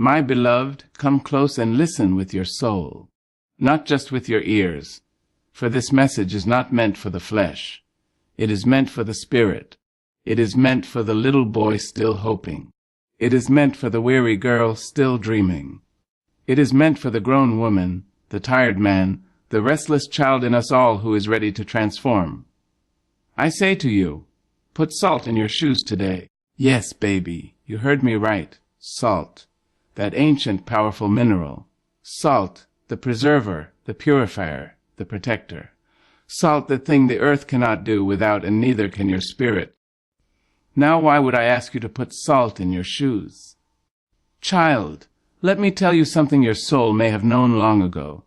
My beloved, come close and listen with your soul, not just with your ears, for this message is not meant for the flesh. It is meant for the spirit. It is meant for the little boy still hoping. It is meant for the weary girl still dreaming. It is meant for the grown woman, the tired man, the restless child in us all who is ready to transform. I say to you, put salt in your shoes today. Yes, baby, you heard me right. Salt, that ancient powerful mineral. Salt, the preserver, the purifier, the protector. Salt, the thing the earth cannot do without, and neither can your spirit. Now why would I ask you to put salt in your shoes? Child, let me tell you something your soul may have known long ago,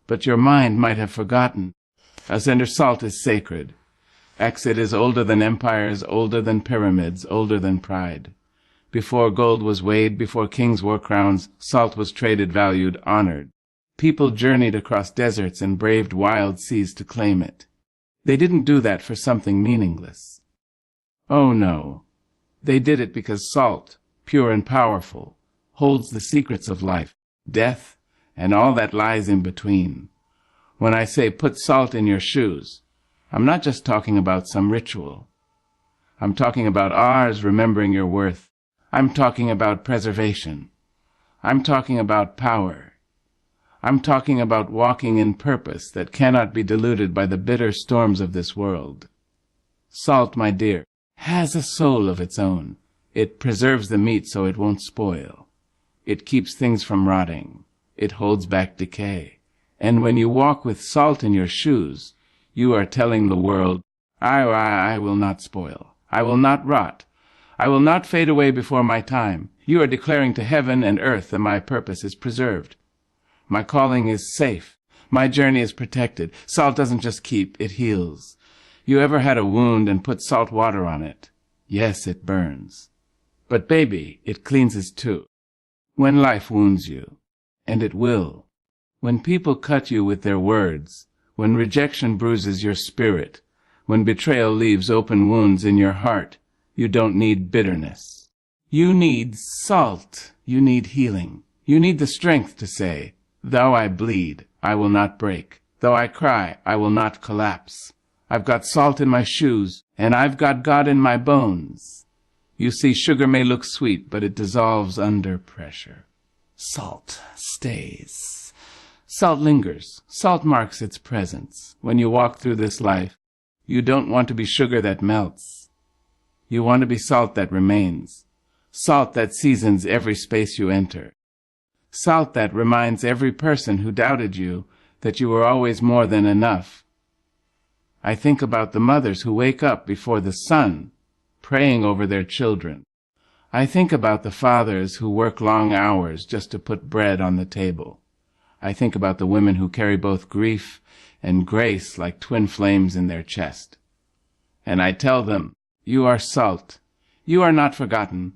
but your mind might have forgotten. Azender, salt is sacred. It is older than empires, older than pyramids, older than pride. Before gold was weighed, before kings wore crowns, salt was traded, valued, honored. People journeyed across deserts and braved wild seas to claim it. They didn't do that for something meaningless. Oh no, they did it because salt, pure and powerful, holds the secrets of life, death, and all that lies in between. When I say put salt in your shoes, I'm not just talking about some ritual. I'm talking about ours remembering your worth. I'm talking about preservation. I'm talking about power. I'm talking about walking in purpose that cannot be diluted by the bitter storms of this world. Salt, my dear, has a soul of its own. It preserves the meat so it won't spoil. It keeps things from rotting. It holds back decay. And when you walk with salt in your shoes, you are telling the world, I will not spoil. I will not rot. I will not fade away before my time. You are declaring to heaven and earth that my purpose is preserved. My calling is safe. My journey is protected. Salt doesn't just keep, it heals. You ever had a wound and put salt water on it? Yes, it burns. But baby, it cleanses too. When life wounds you, and it will, when people cut you with their words, when rejection bruises your spirit, when betrayal leaves open wounds in your heart, you don't need bitterness. You need salt. You need healing. You need the strength to say, though I bleed, I will not break. Though I cry, I will not collapse. I've got salt in my shoes, and I've got God in my bones. You see, sugar may look sweet, but it dissolves under pressure. Salt stays. Salt lingers. Salt marks its presence. When you walk through this life, you don't want to be sugar that melts. You want to be salt that remains. Salt that seasons every space you enter. Salt that reminds every person who doubted you that you were always more than enough. I think about the mothers who wake up before the sun, praying over their children. I think about the fathers who work long hours just to put bread on the table. I think about the women who carry both grief and grace like twin flames in their chest. And I tell them, you are salt. You are not forgotten.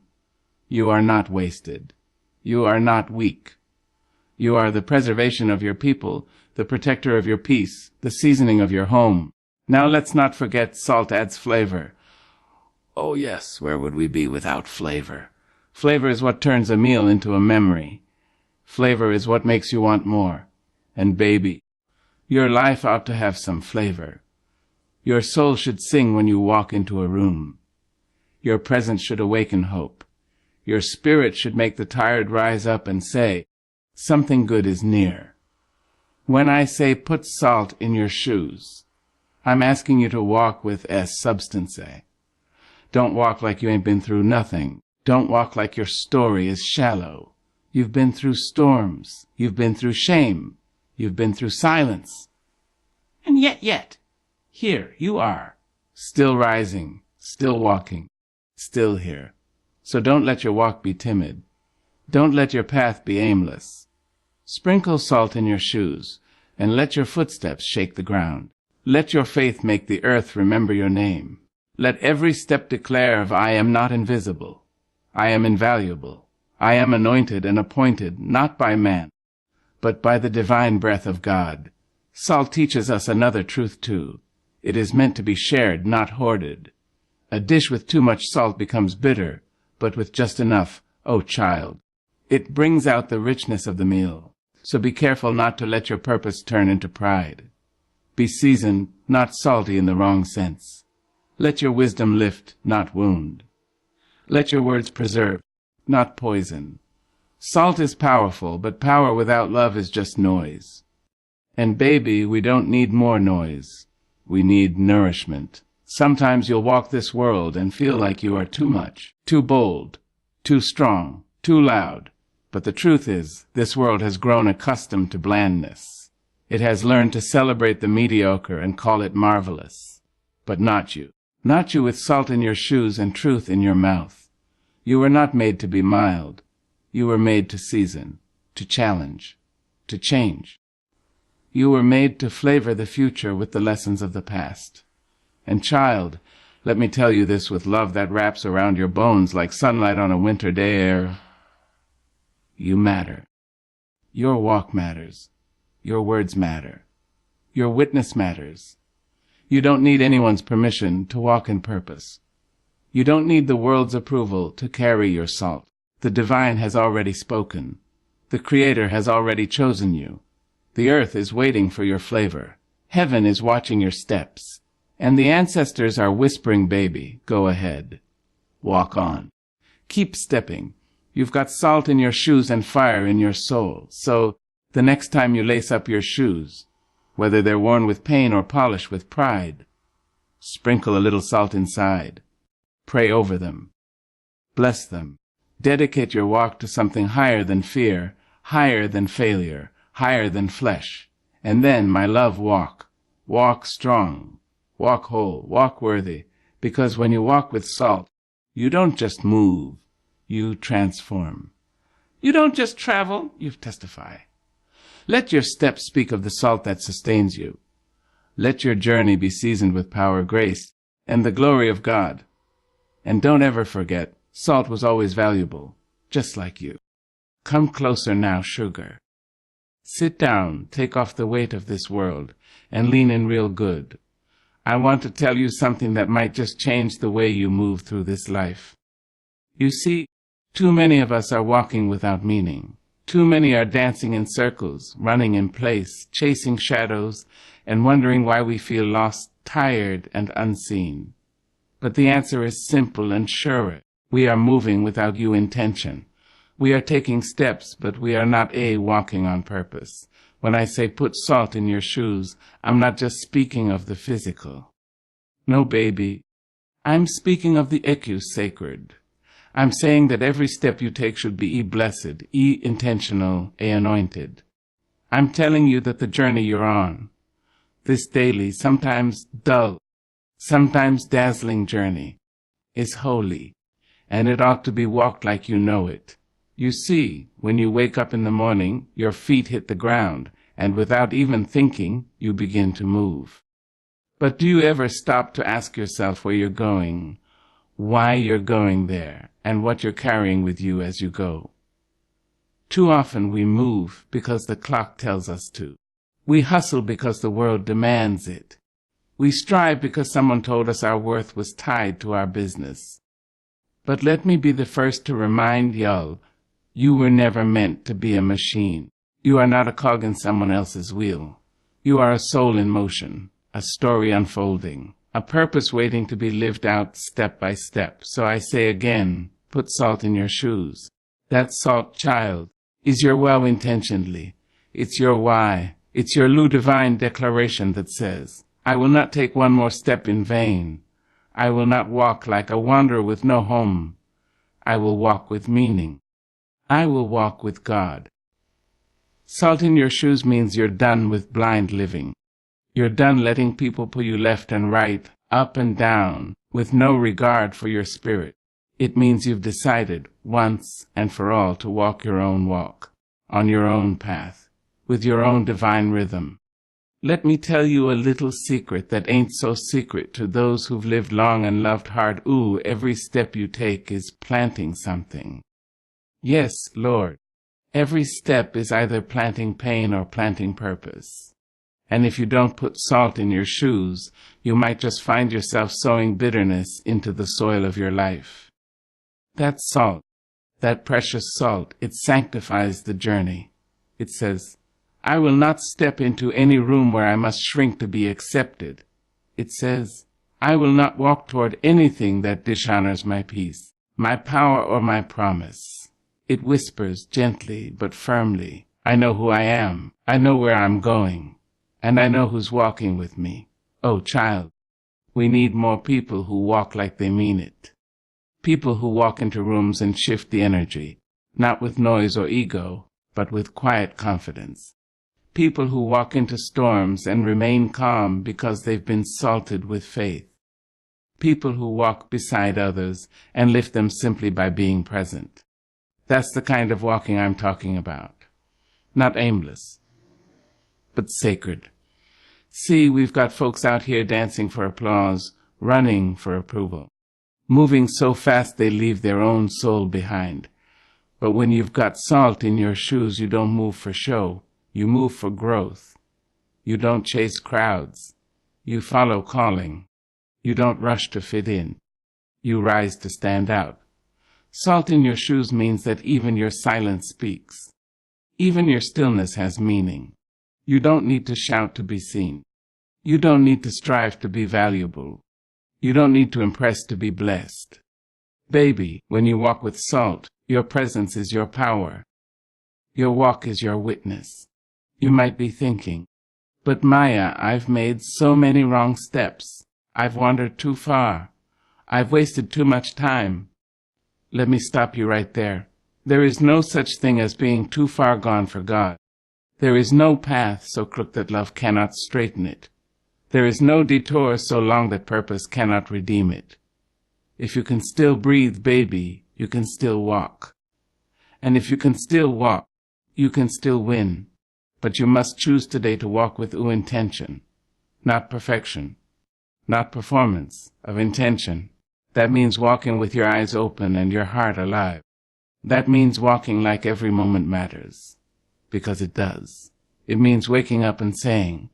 You are not wasted. You are not weak. You are the preservation of your people, the protector of your peace, the seasoning of your home. Now let's not forget salt adds flavor. Oh yes, where would we be without flavor? Flavor is what turns a meal into a memory. Flavor is what makes you want more. And baby, your life ought to have some flavor. Your soul should sing when you walk into a room. Your presence should awaken hope. Your spirit should make the tired rise up and say, something good is near. When I say put salt in your shoes, I'm asking you to walk with substance. Don't walk like you ain't been through nothing. Don't walk like your story is shallow. You've been through storms. You've been through shame. You've been through silence. And yet, here you are, still rising, still walking, still here. So don't let your walk be timid. Don't let your path be aimless. Sprinkle salt in your shoes, and let your footsteps shake the ground. Let your faith make the earth remember your name. Let every step declare of I am not invisible. I am invaluable. I am anointed and appointed not by man, but by the divine breath of God. Salt teaches us another truth too. It is meant to be shared, not hoarded. A dish with too much salt becomes bitter, but with just enough, oh child, It brings out the richness of the meal. So be careful not to let your purpose turn into pride. Be seasoned, not salty in the wrong sense. Let your wisdom lift, not wound. Let your words preserve, not poison. Salt is powerful, but power without love is just noise. And baby, we don't need more noise. We need nourishment. Sometimes you'll walk this world and feel like you are too much, too bold, too strong, too loud. But the truth is, this world has grown accustomed to blandness. It has learned to celebrate the mediocre and call it marvelous. But not you. Not you with salt in your shoes and truth in your mouth. You were not made to be mild. You were made to season, to challenge, to change. You were made to flavor the future with the lessons of the past. And child, let me tell you this with love that wraps around your bones like sunlight on a winter day. You matter. Your walk matters. Your words matter. Your witness matters. You don't need anyone's permission to walk in purpose. You don't need the world's approval to carry your salt. The divine has already spoken. The Creator has already chosen you. The earth is waiting for your flavor. Heaven is watching your steps. And the ancestors are whispering, baby, go ahead. Walk on. Keep stepping. You've got salt in your shoes and fire in your soul. So the next time you lace up your shoes, whether they're worn with pain or polished with pride, sprinkle a little salt inside. Pray over them. Bless them. Dedicate your walk to something higher than fear, higher than failure, higher than flesh. And then, my love, walk. Walk strong. Walk whole. Walk worthy. Because when you walk with salt, you don't just move. You transform. You don't just travel. You testify. Let your steps speak of the salt that sustains you. Let your journey be seasoned with power, grace, and the glory of God. And don't ever forget, salt was always valuable, just like you. Come closer now, sugar. Sit down, take off the weight of this world, and lean in real good. I want to tell you something that might just change the way you move through this life. You see, too many of us are walking without meaning. Too many are dancing in circles, running in place, chasing shadows, and wondering why we feel lost, tired, and unseen. But the answer is simple and sure. We are moving without due intention. We are taking steps, but we are not walking on purpose. When I say put salt in your shoes, I'm not just speaking of the physical. No, baby. I'm speaking of the sacred. I'm saying that every step you take should be blessed, intentional, anointed. I'm telling you that the journey you're on, this daily, sometimes dull, sometimes dazzling journey, is holy, and it ought to be walked like you know it. You see, when you wake up in the morning, your feet hit the ground, and without even thinking, you begin to move. But do you ever stop to ask yourself where you're going, why you're going there, and what you're carrying with you as you go? Too often we move because the clock tells us to. We hustle because the world demands it. We strive because someone told us our worth was tied to our business. But let me be the first to remind y'all, you were never meant to be a machine. You are not a cog in someone else's wheel. You are a soul in motion, a story unfolding, a purpose waiting to be lived out step by step. So I say again, put salt in your shoes. That salt, child, is your well-intentionedly. It's your why. It's your divine declaration that says, I will not take one more step in vain. I will not walk like a wanderer with no home. I will walk with meaning. I will walk with God. Salt in your shoes means you're done with blind living. You're done letting people pull you left and right, up and down, with no regard for your spirit. It means you've decided, once and for all, to walk your own walk, on your own path, with your own divine rhythm. Let me tell you a little secret that ain't so secret to those who've lived long and loved hard. Every step you take is planting something. Yes, Lord, every step is either planting pain or planting purpose. And if you don't put salt in your shoes, you might just find yourself sowing bitterness into the soil of your life. That salt, That precious salt, it sanctifies the journey. It says, I will not step into any room where I must shrink to be accepted. It says, I will not walk toward anything that dishonors my peace, my power, or my promise. It whispers gently but firmly, I know who I am, I know where I'm going, and I know who's walking with me. Oh, child, we need more people who walk like they mean it. People who walk into rooms and shift the energy, not with noise or ego, but with quiet confidence. People who walk into storms and remain calm because they've been salted with faith. People who walk beside others and lift them simply by being present. That's the kind of walking I'm talking about. Not aimless, but sacred. See, we've got folks out here dancing for applause, running for approval, moving so fast they leave their own soul behind. But when you've got salt in your shoes, you don't move for show. You move for growth. You don't chase crowds. You follow calling. You don't rush to fit in. You rise to stand out. Salt in your shoes means that even your silence speaks. Even your stillness has meaning. You don't need to shout to be seen. You don't need to strive to be valuable. You don't need to impress to be blessed. Baby, when you walk with salt, your presence is your power. Your walk is your witness. You might be thinking, but Maya, I've made so many wrong steps. I've wandered too far. I've wasted too much time. Let me stop you right there. There is no such thing as being too far gone for God. There is no path so crooked that love cannot straighten it. There is no detour so long that purpose cannot redeem it. If you can still breathe, baby, you can still walk. And if you can still walk, you can still win. But you must choose today to walk with intention, not perfection, not performance, of intention. That means walking with your eyes open and your heart alive. That means walking like every moment matters, because it does. It means waking up and saying,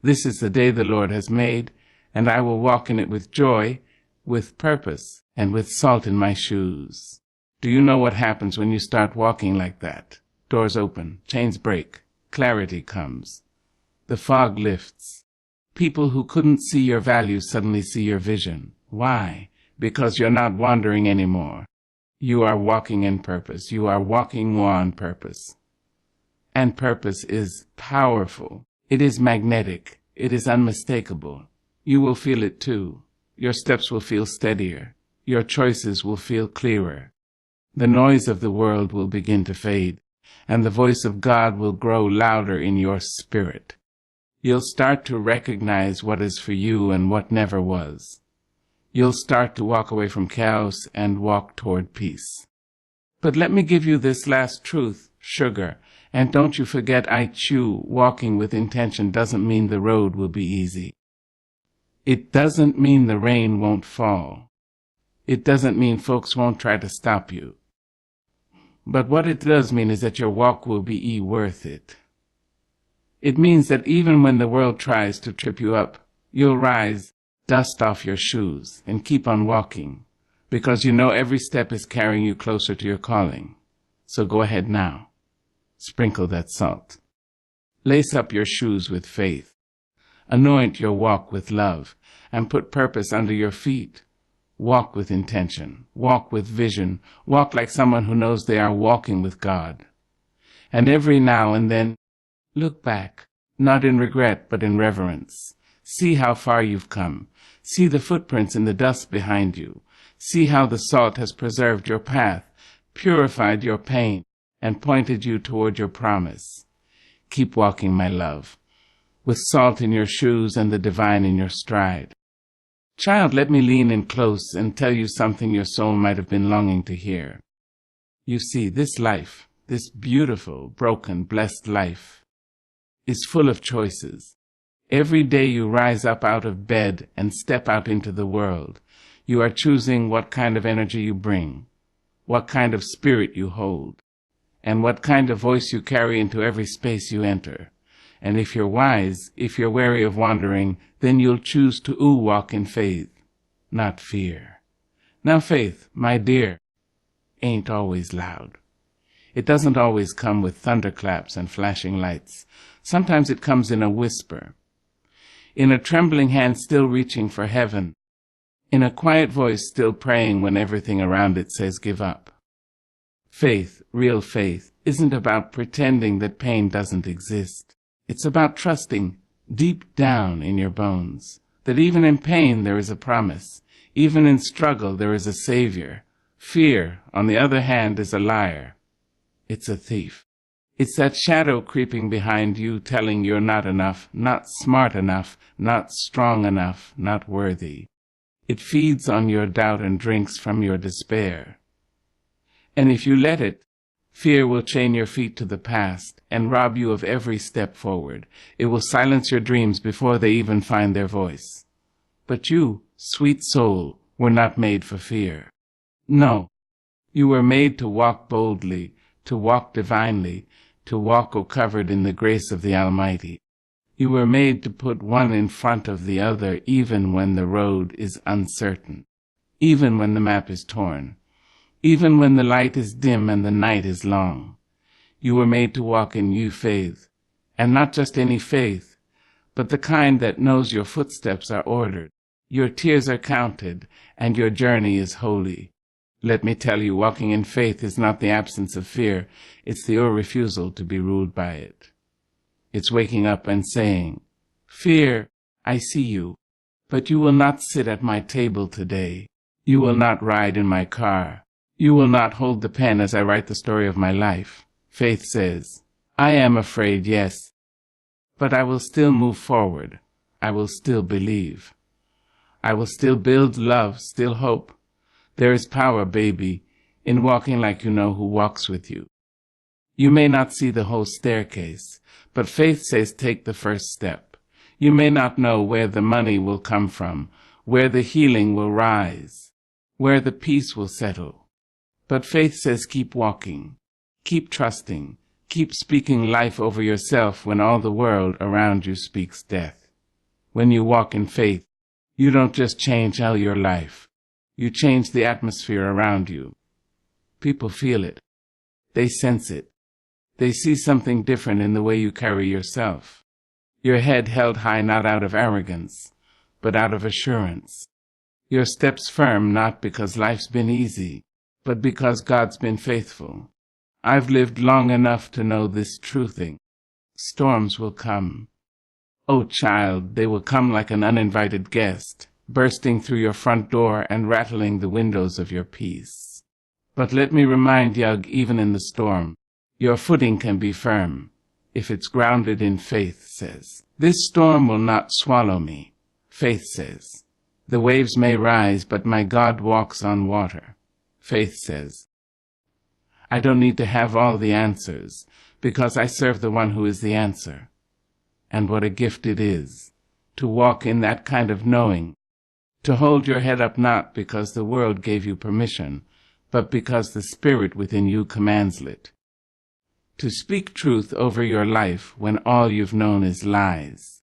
this is the day the Lord has made, and I will walk in it with joy, with purpose, and with salt in my shoes. Do you know what happens when you start walking like that? Doors open, chains break. Clarity comes. The fog lifts. People who couldn't see your values suddenly see your vision. Why? Because you're not wandering anymore. You are walking in purpose. You are walking on purpose. And purpose is powerful. It is magnetic. It is unmistakable. You will feel it too. Your steps will feel steadier. Your choices will feel clearer. The noise of the world will begin to fade, and the voice of God will grow louder in your spirit. You'll start to recognize what is for you and what never was. You'll start to walk away from chaos and walk toward peace. But let me give you this last truth, sugar, and don't you forget I chew. Walking with intention doesn't mean the road will be easy. It doesn't mean the rain won't fall. It doesn't mean folks won't try to stop you. But what it does mean is that your walk will be worth it. It means that even when the world tries to trip you up, you'll rise, dust off your shoes, and keep on walking, because you know every step is carrying you closer to your calling. So go ahead now. Sprinkle that salt. Lace up your shoes with faith. Anoint your walk with love, and put purpose under your feet. Walk with intention. Walk with vision. Walk like someone who knows they are walking with God. And every now and then, look back, not in regret, but in reverence. See how far you've come. See the footprints in the dust behind you. See how the salt has preserved your path, purified your pain, and pointed you toward your promise. Keep walking, my love, with salt in your shoes and the divine in your stride. Child, let me lean in close and tell you something your soul might have been longing to hear. You see, this life, this beautiful, broken, blessed life, is full of choices. Every day you rise up out of bed and step out into the world, you are choosing what kind of energy you bring, what kind of spirit you hold, and what kind of voice you carry into every space you enter. And if you're wise, if you're wary of wandering, then you'll choose to walk in faith, not fear. Now, faith, my dear, ain't always loud. It doesn't always come with thunderclaps and flashing lights. Sometimes it comes in a whisper, in a trembling hand still reaching for heaven, in a quiet voice still praying when everything around it says give up. Faith, real faith, isn't about pretending that pain doesn't exist. It's about trusting deep down in your bones that even in pain there is a promise. Even in struggle there is a savior. Fear, on the other hand, is a liar. It's a thief. It's that shadow creeping behind you telling you're not enough, not smart enough, not strong enough, not worthy. It feeds on your doubt and drinks from your despair. And if you let it, fear will chain your feet to the past and rob you of every step forward. It will silence your dreams before they even find their voice. But you, sweet soul, were not made for fear. No, you were made to walk boldly, to walk divinely, to walk covered in the grace of the Almighty. You were made to put one in front of the other even when the road is uncertain, even when the map is torn, even when the light is dim and the night is long. You were made to walk in new faith, and not just any faith, but the kind that knows your footsteps are ordered, your tears are counted, and your journey is holy. Let me tell you, walking in faith is not the absence of fear, it's your refusal to be ruled by it. It's waking up and saying, Fear, I see you, but you will not sit at my table today. You will not ride in my car. You will not hold the pen as I write the story of my life. Faith says, I am afraid, yes, but I will still move forward. I will still believe. I will still build love, still hope. There is power, baby, in walking like you know who walks with you. You may not see the whole staircase, but faith says take the first step. You may not know where the money will come from, where the healing will rise, where the peace will settle. But faith says keep walking, keep trusting, keep speaking life over yourself when all the world around you speaks death. When you walk in faith, you don't just change your life. You change the atmosphere around you. People feel it. They sense it. They see something different in the way you carry yourself. Your head held high not out of arrogance, but out of assurance. Your steps firm not because life's been easy, but because God's been faithful. I've lived long enough to know this true thing. Storms will come. Oh, child, they will come like an uninvited guest, bursting through your front door and rattling the windows of your peace. But let me remind you, even in the storm, your footing can be firm, if it's grounded in faith says. This storm will not swallow me, faith says. The waves may rise, but my God walks on water, faith says. I don't need to have all the answers, because I serve the one who is the answer. And what a gift it is, to walk in that kind of knowing, to hold your head up not because the world gave you permission, but because the Spirit within you commands it. To speak truth over your life when all you've known is lies.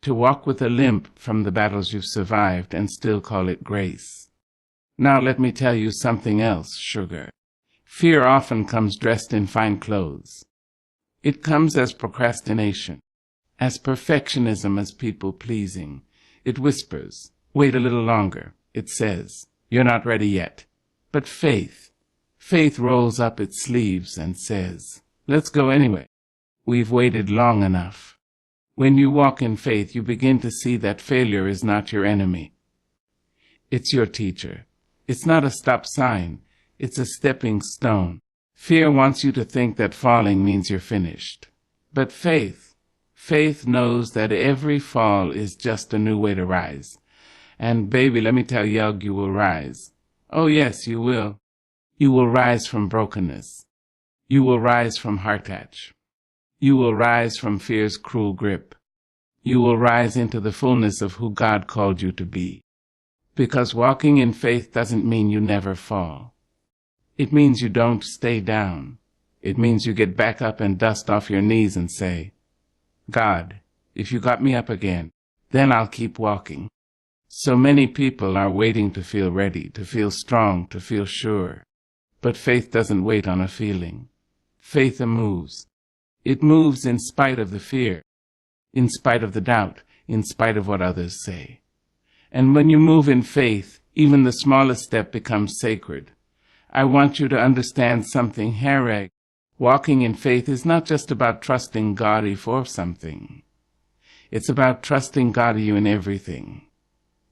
To walk with a limp from the battles you've survived and still call it grace. Now let me tell you something else, sugar. Fear often comes dressed in fine clothes. It comes as procrastination, as perfectionism, as people-pleasing. It whispers, wait a little longer. It says, you're not ready yet. But faith rolls up its sleeves and says, let's go anyway. We've waited long enough. When you walk in faith, you begin to see that failure is not your enemy. It's your teacher. It's not a stop sign. It's a stepping stone. Fear wants you to think that falling means you're finished. But faith knows that every fall is just a new way to rise. And baby, let me tell you, you will rise. Oh yes, you will. You will rise from brokenness. You will rise from heartache. You will rise from fear's cruel grip. You will rise into the fullness of who God called you to be. Because walking in faith doesn't mean you never fall. It means you don't stay down. It means you get back up and dust off your knees and say, God, if you got me up again, then I'll keep walking. So many people are waiting to feel ready, to feel strong, to feel sure. But faith doesn't wait on a feeling. Faith moves. It moves in spite of the fear, in spite of the doubt, in spite of what others say. And when you move in faith, even the smallest step becomes sacred. I want you to understand something, Harag. Walking in faith is not just about trusting God for something. It's about trusting God in everything.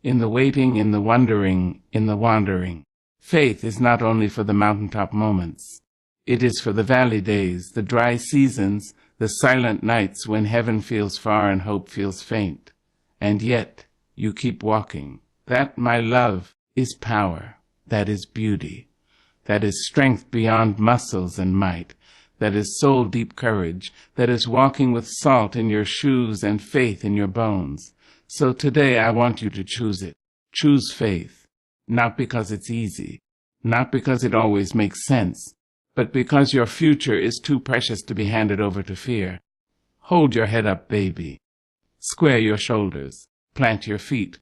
In the waiting, in the wondering, in the wandering. Faith is not only for the mountaintop moments. It is for the valley days, the dry seasons, the silent nights when heaven feels far and hope feels faint. And yet, you keep walking. That, my love, is power. That is beauty. That is strength beyond muscles and might. That is soul-deep courage. That is walking with salt in your shoes and faith in your bones. So today I want you to choose it. Choose faith. Not because it's easy. Not because it always makes sense. But because your future is too precious to be handed over to fear. Hold your head up, baby. Square your shoulders. Plant your feet.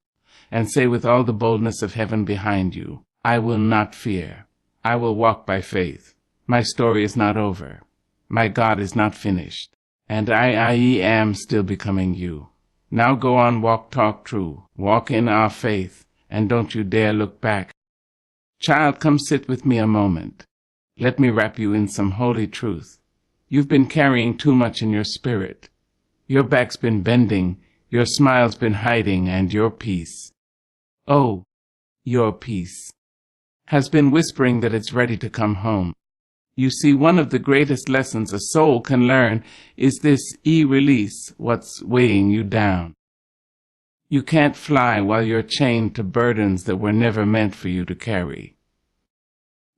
And say with all the boldness of heaven behind you, I will not fear. I will walk by faith. My story is not over. My God is not finished. And I am still becoming you. Now go on, walk, talk true. Walk in our faith. And don't you dare look back. Child, come sit with me a moment. Let me wrap you in some holy truth. You've been carrying too much in your spirit. Your back's been bending, your smile's been hiding, and your peace, oh, your peace, has been whispering that it's ready to come home. You see, one of the greatest lessons a soul can learn is this: release what's weighing you down. You can't fly while you're chained to burdens that were never meant for you to carry.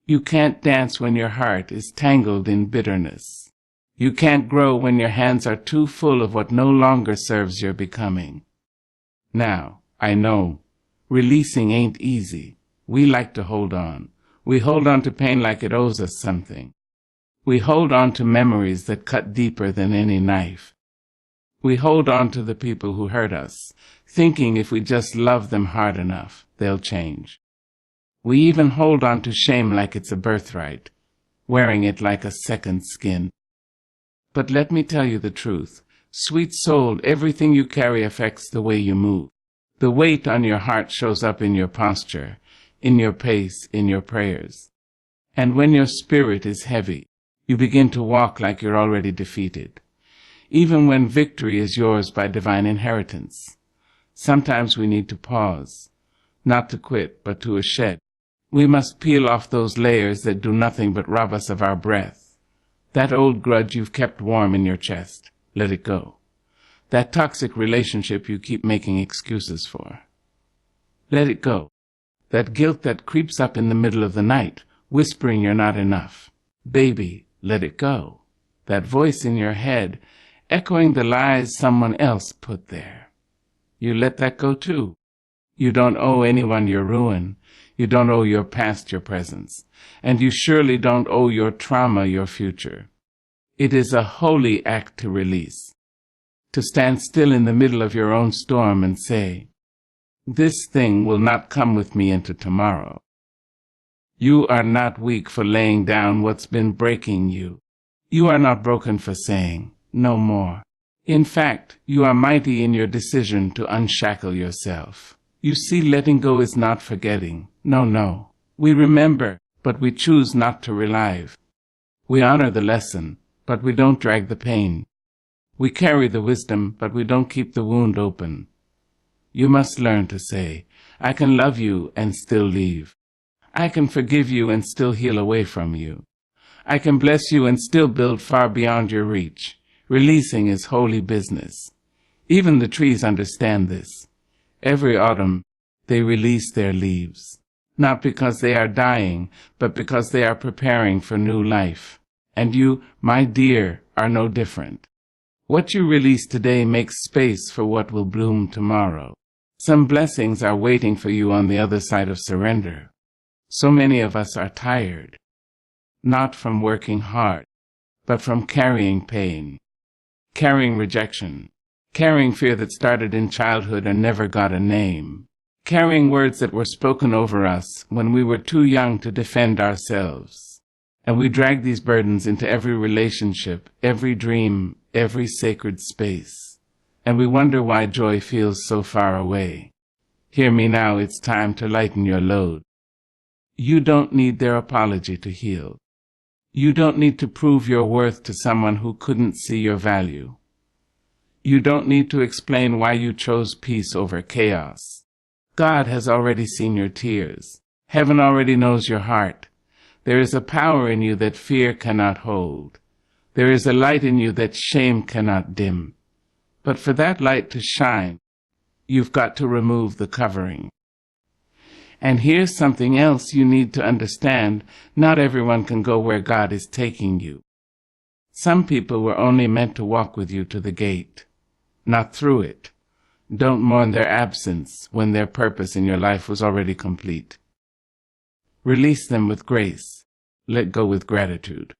You can't dance when your heart is tangled in bitterness. You can't grow when your hands are too full of what no longer serves your becoming. Now, I know, releasing ain't easy. We like to hold on. We hold on to pain like it owes us something. We hold on to memories that cut deeper than any knife. We hold on to the people who hurt us, thinking if we just love them hard enough, they'll change. We even hold on to shame like it's a birthright, wearing it like a second skin. But let me tell you the truth. Sweet soul, everything you carry affects the way you move. The weight on your heart shows up in your posture, in your pace, in your prayers. And when your spirit is heavy, you begin to walk like you're already defeated, even when victory is yours by divine inheritance. Sometimes we need to pause, not to quit, but to shed. We must peel off those layers that do nothing but rob us of our breath. That old grudge you've kept warm in your chest, let it go. That toxic relationship you keep making excuses for, let it go. That guilt that creeps up in the middle of the night, whispering you're not enough, baby, let it go. That voice in your head, echoing the lies someone else put there, you let that go too. You don't owe anyone your ruin. You don't owe your past your presence. And you surely don't owe your trauma your future. It is a holy act to release. To stand still in the middle of your own storm and say, this thing will not come with me into tomorrow. You are not weak for laying down what's been breaking you. You are not broken for saying, no more. In fact, you are mighty in your decision to unshackle yourself. You see, letting go is not forgetting. No. We remember, but we choose not to relive. We honor the lesson, but we don't drag the pain. We carry the wisdom, but we don't keep the wound open. You must learn to say, I can love you and still leave. I can forgive you and still heal away from you. I can bless you and still build far beyond your reach. Releasing is holy business. Even the trees understand this. Every autumn, they release their leaves, not because they are dying, but because they are preparing for new life. And you, my dear, are no different. What you release today makes space for what will bloom tomorrow. Some blessings are waiting for you on the other side of surrender. So many of us are tired, not from working hard, but from carrying pain, carrying rejection, carrying fear that started in childhood and never got a name, carrying words that were spoken over us when we were too young to defend ourselves. And we drag these burdens into every relationship, every dream, every sacred space. And we wonder why joy feels so far away. Hear me now, it's time to lighten your load. You don't need their apology to heal. You don't need to prove your worth to someone who couldn't see your value. You don't need to explain why you chose peace over chaos. God has already seen your tears. Heaven already knows your heart. There is a power in you that fear cannot hold. There is a light in you that shame cannot dim. But for that light to shine, you've got to remove the covering. And here's something else you need to understand. Not everyone can go where God is taking you. Some people were only meant to walk with you to the gate, not through it. Don't mourn their absence when their purpose in your life was already complete. Release them with grace. Let go with gratitude.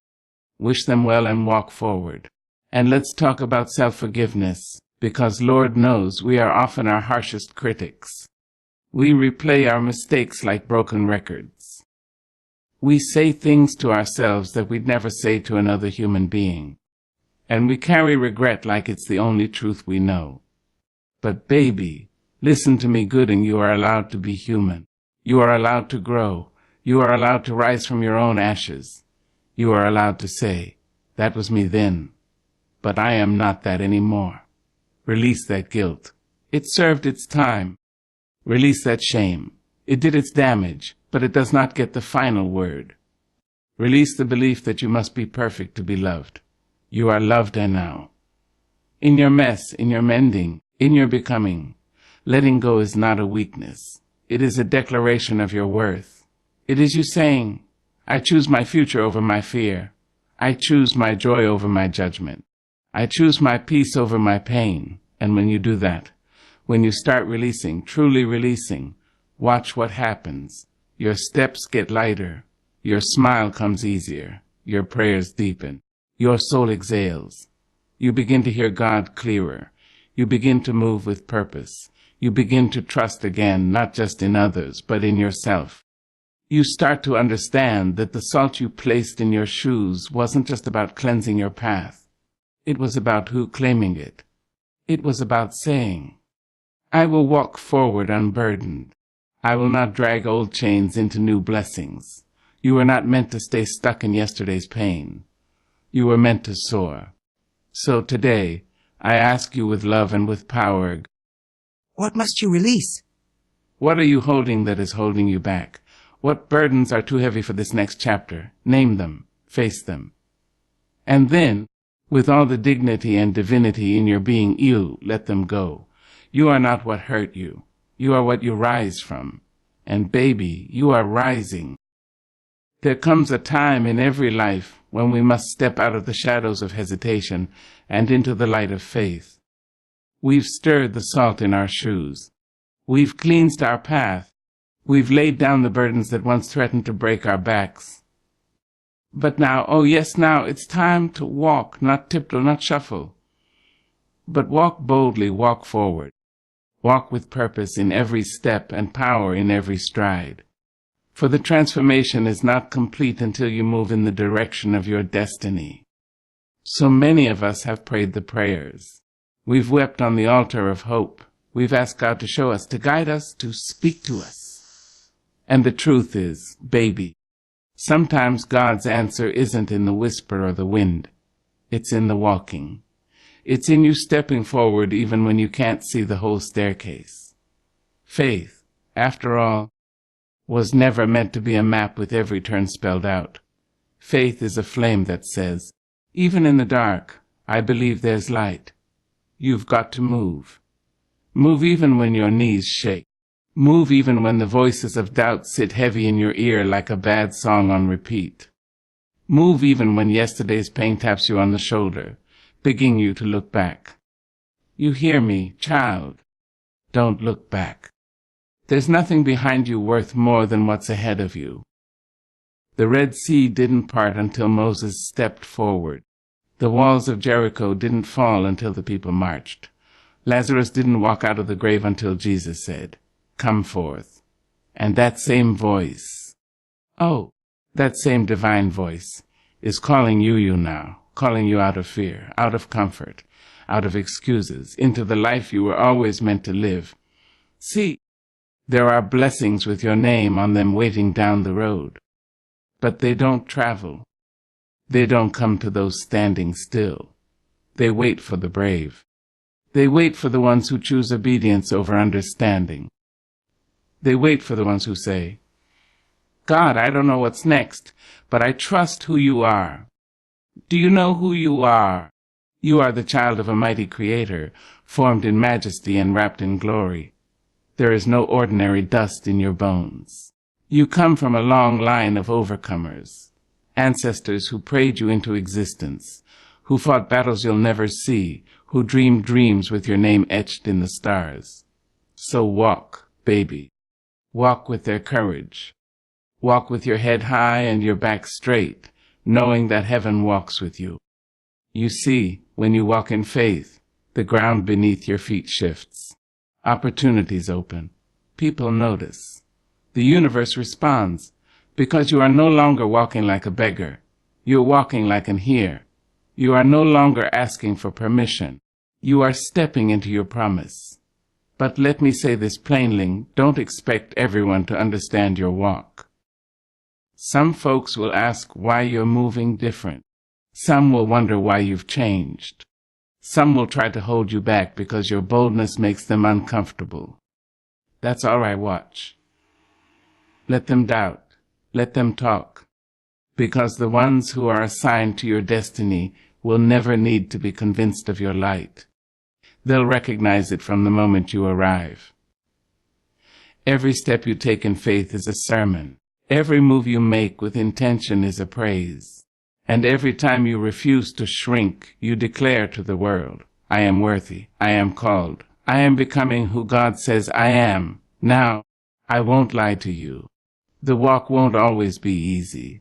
Wish them well and walk forward. And let's talk about self-forgiveness, because Lord knows we are often our harshest critics. We replay our mistakes like broken records. We say things to ourselves that we'd never say to another human being. And we carry regret like it's the only truth we know. But baby, listen to me good, and you are allowed to be human. You are allowed to grow. You are allowed to rise from your own ashes. You are allowed to say, that was me then, but I am not that anymore. Release that guilt. It served its time. Release that shame. It did its damage, but it does not get the final word. Release the belief that you must be perfect to be loved. You are loved now. In your mess, in your mending, in your becoming, letting go is not a weakness. It is a declaration of your worth. It is you saying, I choose my future over my fear. I choose my joy over my judgment. I choose my peace over my pain. And when you do that, when you start releasing, truly releasing, watch what happens. Your steps get lighter. Your smile comes easier. Your prayers deepen. Your soul exhales. You begin to hear God clearer. You begin to move with purpose. You begin to trust again, not just in others, but in yourself. You start to understand that the salt you placed in your shoes wasn't just about cleansing your path. It was about who claiming it. It was about saying, I will walk forward unburdened. I will not drag old chains into new blessings. You were not meant to stay stuck in yesterday's pain. You were meant to soar. So today, I ask you with love and with power, what must you release? What are you holding that is holding you back? What burdens are too heavy for this next chapter? Name them. Face them. And then, with all the dignity and divinity in your being, you let them go. You are not what hurt you. You are what you rise from. And baby, you are rising. There comes a time in every life when we must step out of the shadows of hesitation and into the light of faith. We've stirred the salt in our shoes. We've cleansed our path. We've laid down the burdens that once threatened to break our backs. But now, oh yes, now it's time to walk, not tiptoe, not shuffle. But walk boldly, walk forward. Walk with purpose in every step and power in every stride. For the transformation is not complete until you move in the direction of your destiny. So many of us have prayed the prayers. We've wept on the altar of hope. We've asked God to show us, to guide us, to speak to us. And the truth is, baby, sometimes God's answer isn't in the whisper or the wind. It's in the walking. It's in you stepping forward even when you can't see the whole staircase. Faith, after all, was never meant to be a map with every turn spelled out. Faith is a flame that says, even in the dark, I believe there's light. You've got to move. Move even when your knees shake. Move even when the voices of doubt sit heavy in your ear like a bad song on repeat. Move even when yesterday's pain taps you on the shoulder, begging you to look back. You hear me, child. Don't look back. There's nothing behind you worth more than what's ahead of you. The Red Sea didn't part until Moses stepped forward. The walls of Jericho didn't fall until the people marched. Lazarus didn't walk out of the grave until Jesus said, come forth. And that same voice, oh, That same divine voice is calling you now, calling you out of fear, out of comfort, out of excuses, into the life you were always meant to live. See, there are blessings with your name on them waiting down the road. But they don't travel. They don't come to those standing still. They wait for the brave. They wait for the ones who choose obedience over understanding. They wait for the ones who say, God, I don't know what's next, but I trust who you are. Do you know who you are? You are the child of a mighty Creator, formed in majesty and wrapped in glory. There is no ordinary dust in your bones. You come from a long line of overcomers, ancestors who prayed you into existence, who fought battles you'll never see, who dreamed dreams with your name etched in the stars. So walk, baby. Walk with their courage. Walk with your head high and your back straight, knowing that heaven walks with you. You see, when you walk in faith, the ground beneath your feet shifts. Opportunities open. People notice. The universe responds, because you are no longer walking like a beggar. You're walking like an heir. You are no longer asking for permission. You are stepping into your promise. But let me say this plainly, don't expect everyone to understand your walk. Some folks will ask why you're moving different. Some will wonder why you've changed. Some will try to hold you back because your boldness makes them uncomfortable. That's all right, watch. Let them doubt. Let them talk. Because the ones who are assigned to your destiny will never need to be convinced of your light. They'll recognize it from the moment you arrive. Every step you take in faith is a sermon. Every move you make with intention is a praise. And every time you refuse to shrink, you declare to the world, I am worthy, I am called, I am becoming who God says I am. Now, I won't lie to you. The walk won't always be easy.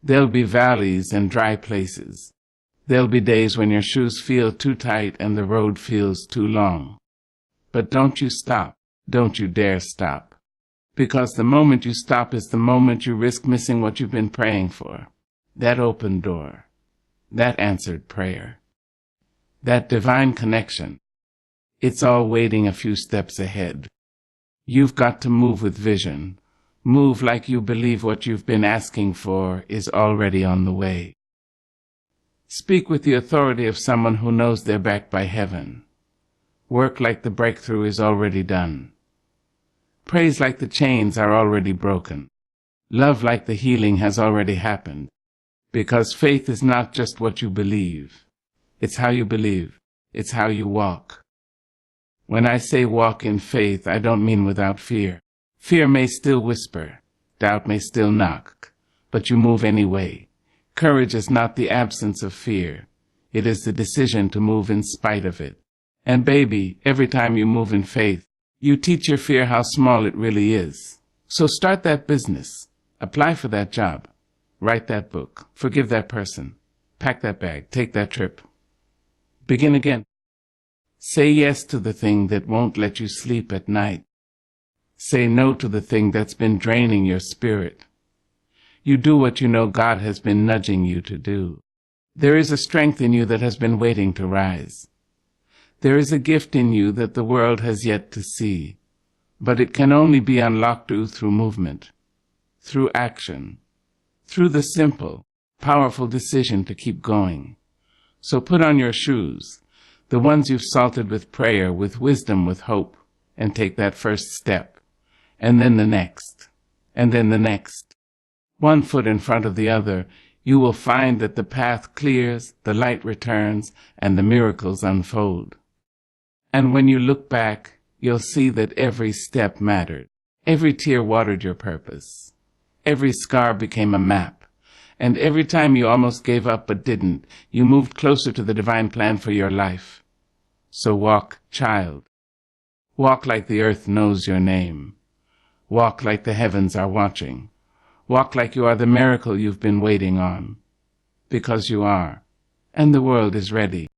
There'll be valleys and dry places. There'll be days when your shoes feel too tight and the road feels too long. But don't you stop. Don't you dare stop. Because the moment you stop is the moment you risk missing what you've been praying for. That open door. That answered prayer. That divine connection. It's all waiting a few steps ahead. You've got to move with vision. Move like you believe what you've been asking for is already on the way. Speak with the authority of someone who knows they're backed by heaven. Work like the breakthrough is already done. Praise like the chains are already broken. Love like the healing has already happened. Because faith is not just what you believe. It's how you believe. It's how you walk. When I say walk in faith, I don't mean without fear. Fear may still whisper. Doubt may still knock. But you move anyway. Courage is not the absence of fear. It is the decision to move in spite of it. And baby, every time you move in faith, you teach your fear how small it really is. So start that business. Apply for that job. Write that book. Forgive that person. Pack that bag. Take that trip. Begin again. Say yes to the thing that won't let you sleep at night. Say no to the thing that's been draining your spirit. You do what you know God has been nudging you to do. There is a strength in you that has been waiting to rise. There is a gift in you that the world has yet to see, but it can only be unlocked through movement, through action, through the simple, powerful decision to keep going. So put on your shoes, the ones you've salted with prayer, with wisdom, with hope, and take that first step, and then the next, and then the next. One foot in front of the other, you will find that the path clears, the light returns, and the miracles unfold. And when you look back, you'll see that every step mattered. Every tear watered your purpose. Every scar became a map. And every time you almost gave up but didn't, you moved closer to the divine plan for your life. So walk, child. Walk like the earth knows your name. Walk like the heavens are watching. Walk like you are the miracle you've been waiting on. Because you are. And the world is ready.